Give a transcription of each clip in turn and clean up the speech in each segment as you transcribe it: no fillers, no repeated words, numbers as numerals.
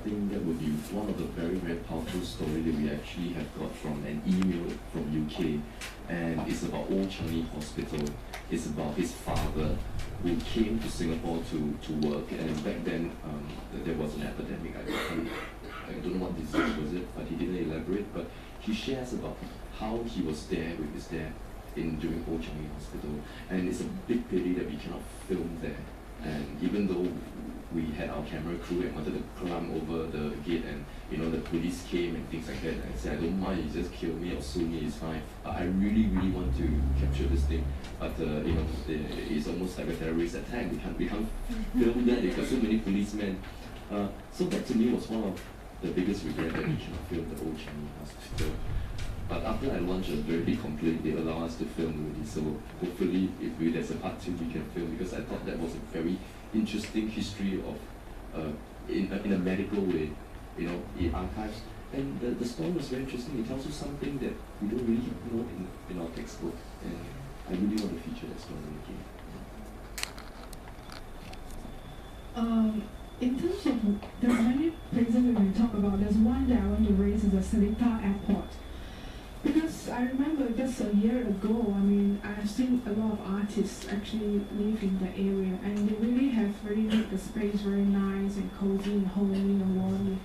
think that would be one of the very, very powerful stories that we actually have got from an email from UK. And it's about Old Changi Hospital. It's about his father who came to Singapore to work. And back then, there was an epidemic. I don't know what disease was it, but he didn't elaborate. But he shares about how he was there with his dad during Old Changi Hospital. And it's a big pity that we cannot film there. And even though we had our camera crew and wanted to climb over the gate, and the police came and things like that, and I said, I don't mind, you just kill me or sue me, it's fine. I really, really want to capture this thing, but it's almost like a terrorist attack. We can't film that. They've got so many policemen. So that to me was one of the biggest regret, that we cannot film the Old Changi Hospital. But after I launched a very big complaint, they allow us to film already. So hopefully, if there's a part 2, we can film, because I thought that was a very interesting history of in a medical way, in archives. And the story was very interesting. It tells you something that we don't really know in our textbook. And I really want to feature that story again. In terms of, there are many places that we talk about. There's one that I want to raise, is the Seletar Airport. Because I remember just a year ago, I've seen a lot of artists actually live in the area, and they really have really made the space very nice and cozy and homely and warm.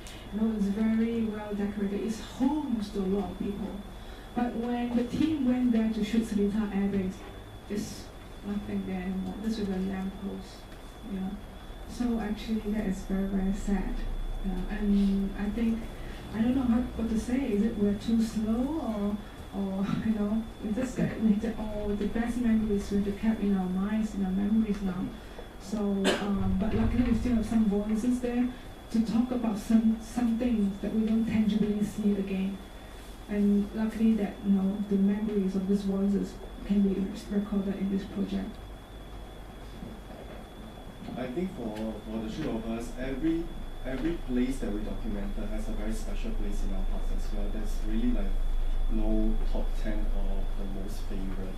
It's very well decorated. It's homes to a lot of people. But when the team went there to shoot Seletar Air Base, there's nothing there anymore. This was a lamppost, So actually, that is very, very sad. And I think, I don't know what to say. Is it we're too slow, or we just get all the best memories we have kept in our minds, in our memories now. So, but luckily we still have some voices there to talk about some things that we don't tangibly see again. And luckily that the memories of these voices can be recorded in this project. I think for the 3 of us, every place that we documented has a very special place in our hearts as well. There's really no top 10 or the most favorite.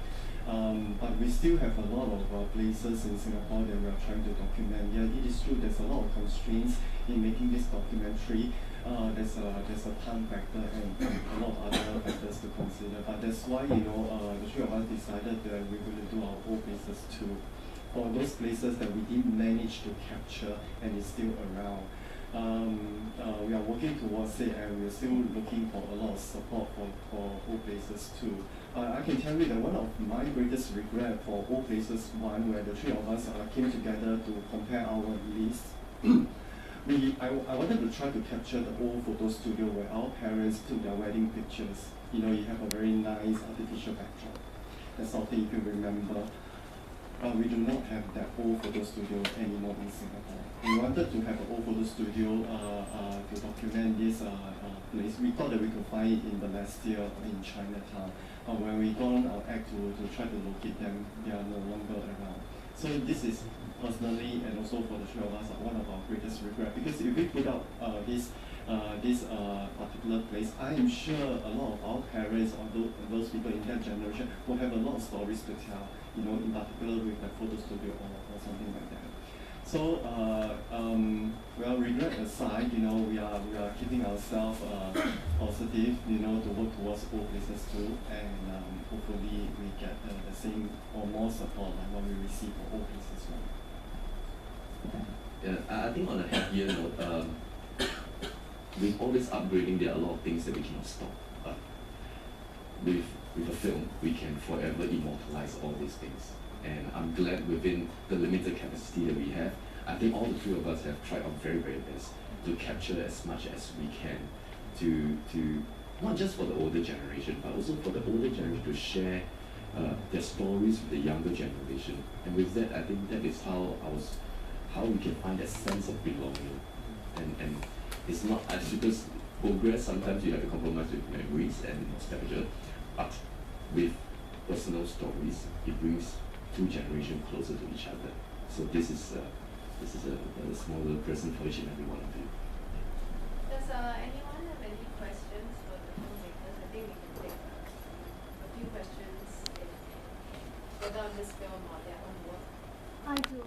But we still have a lot of places in Singapore that we are trying to document. Yeah, it is true, there's a lot of constraints in making this documentary. There's a time factor and a lot of other factors to consider. But that's why, the 3 of us decided that we're going to do our old places too. For those places that we didn't manage to capture and is still around. We are working towards it, and we're still looking for a lot of support for Old Places too. I can tell you that one of my greatest regret for Old Places 1, where the 3 of us came together to compare our list, I wanted to try to capture the old photo studio where our parents took their wedding pictures. You have a very nice artificial backdrop. That's something you can remember. We do not have that old photo studio anymore in Singapore. We wanted to have an old photo studio to document this place. We thought that we could find it in Balestier in Chinatown. When we got on our act to try to locate them, they are no longer around. So this is personally, and also for the 3 of us, one of our greatest regrets. Because if we put out this particular place, I am sure a lot of our parents or those people in that generation will have a lot of stories to tell, in particular with the photo studio or something like that. So, regret aside, we are keeping ourselves positive, to work towards Old Places too, and hopefully we get the same or more support like what we receive for Old Places one. Yeah, I think on a happier note, with all this upgrading, there are a lot of things that we cannot stop. But with a film, we can forever immortalize all these things. And I'm glad within the limited capacity that we have, I think all the 3 of us have tried our very, very best to capture as much as we can to not just for the older generation, but also for the older generation to share their stories with the younger generation. And with that, I think that is how we can find that sense of belonging. And it's not because progress, sometimes you have to compromise with memories and nostalgia, but with personal stories, it brings 2 generations closer to each other. So this is a smaller present for each and every one of you. Does anyone have any questions for the filmmakers? I think we can take a few questions whether on this film or their own work. I do.